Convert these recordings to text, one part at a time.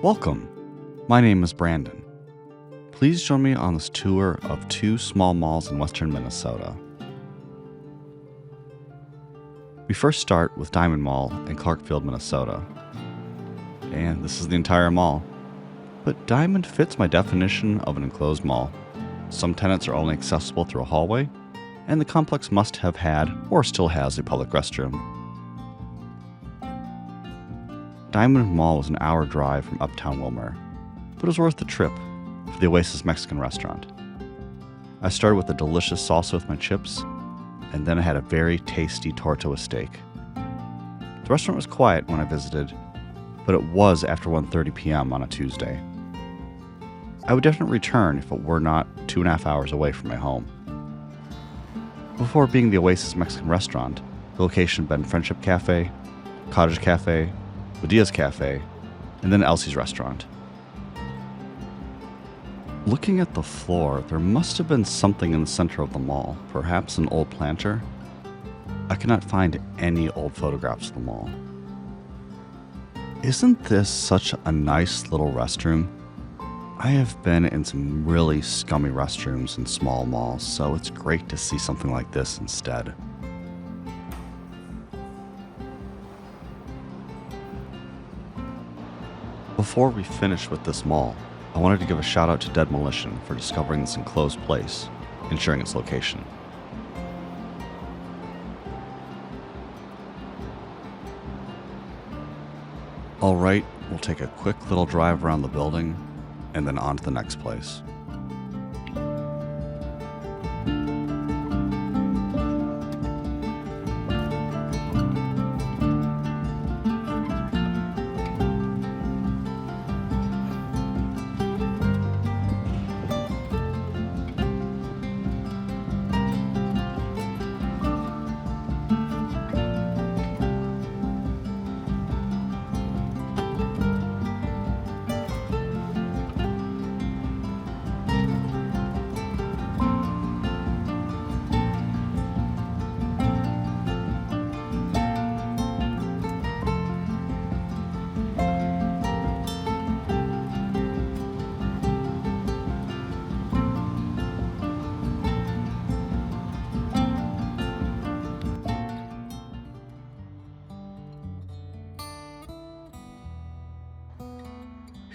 Welcome. My name is Brandon. Please join me on this tour of two small malls in western Minnesota. We first start with Diamond Mall in Clarkfield, Minnesota. And this is the entire mall. But Diamond fits my definition of an enclosed mall. Some tenants are only accessible through a hallway, and the complex must have had or still has a public restroom. Diamond Mall was an hour drive from uptown Wilmer, but it was worth the trip for the Oasis Mexican restaurant. I started with a delicious salsa with my chips, and then I had a very tasty torta with steak. The restaurant was quiet when I visited, but it was after 1:30 p.m. on a Tuesday. I would definitely return if it were not 2.5 hours away from my home. Before being the Oasis Mexican restaurant, the location had been Friendship Cafe, Cottage Cafe, Diaz Cafe, and then Elsie's restaurant. Looking at the floor, there must have been something in the center of the mall, perhaps an old planter. I cannot find any old photographs of the mall. Isn't this such a nice little restroom? I have been in some really scummy restrooms in small malls, so it's great to see something like this instead. Before we finish with this mall, I wanted to give a shout out to Dead Demolition for discovering this enclosed place and sharing its location. Alright, we'll take a quick little drive around the building and then on to the next place.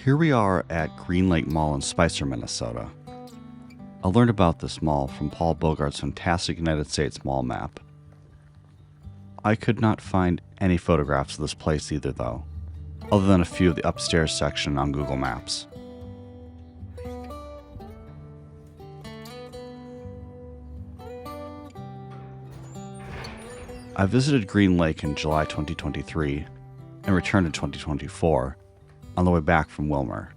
Here we are at Green Lake Mall in Spicer, Minnesota. I learned about this mall from Paul Bogart's fantastic United States mall map. I could not find any photographs of this place either though, other than a few of the upstairs section on Google Maps. I visited Green Lake in July 2023 and returned in 2024 on the way back from Wilmer.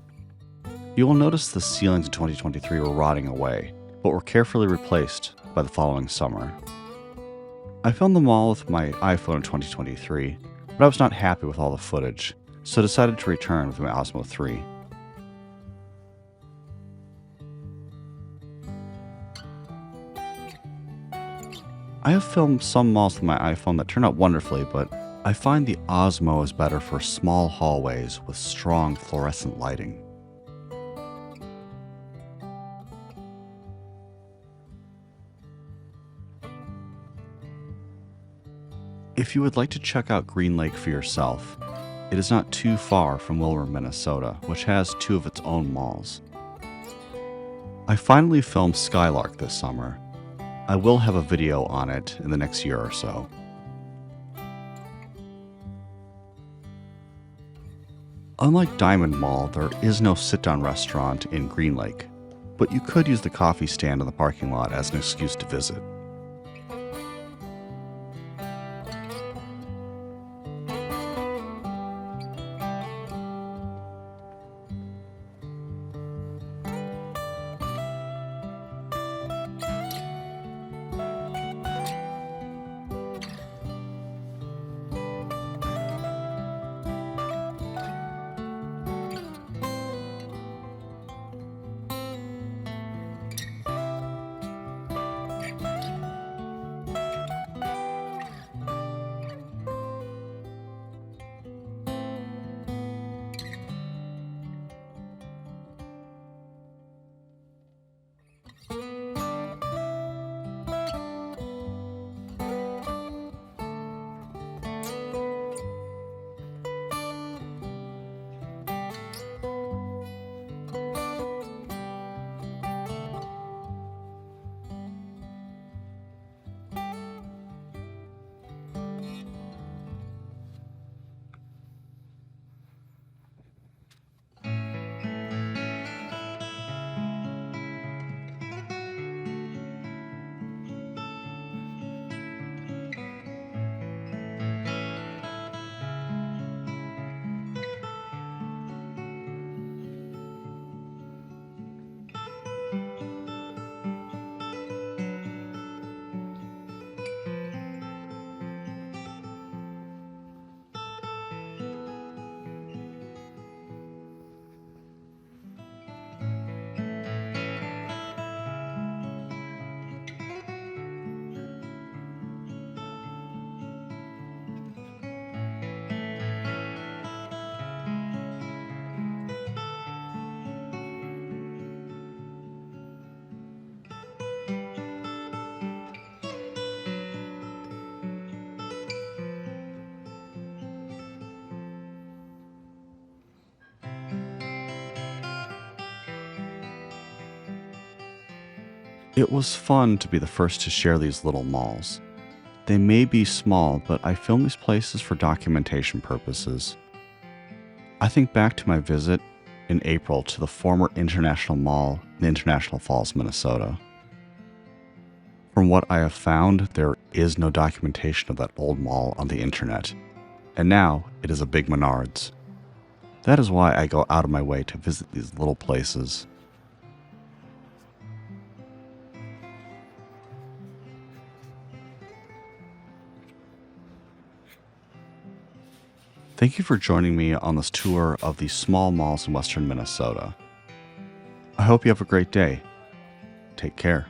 You will notice the ceilings in 2023 were rotting away, but were carefully replaced by the following summer. I filmed the mall with my iPhone in 2023, but I was not happy with all the footage, so decided to return with my Osmo 3. I have filmed some malls with my iPhone that turn out wonderfully, but I find the Osmo is better for small hallways with strong fluorescent lighting. If you would like to check out Green Lake for yourself, it is not too far from Wilmer, Minnesota, which has two of its own malls. I finally filmed Skylark this summer. I will have a video on it in the next year or so. Unlike Diamond Mall, there is no sit-down restaurant in Green Lake, but you could use the coffee stand in the parking lot as an excuse to visit. It was fun to be the first to share these little malls. They may be small, but I film these places for documentation purposes. I think back to my visit in April to the former International Mall in International Falls, Minnesota. From what I have found, there is no documentation of that old mall on the internet, and now it is a big Menards. That is why I go out of my way to visit these little places. Thank you for joining me on this tour of the small malls in western Minnesota. I hope you have a great day. Take care.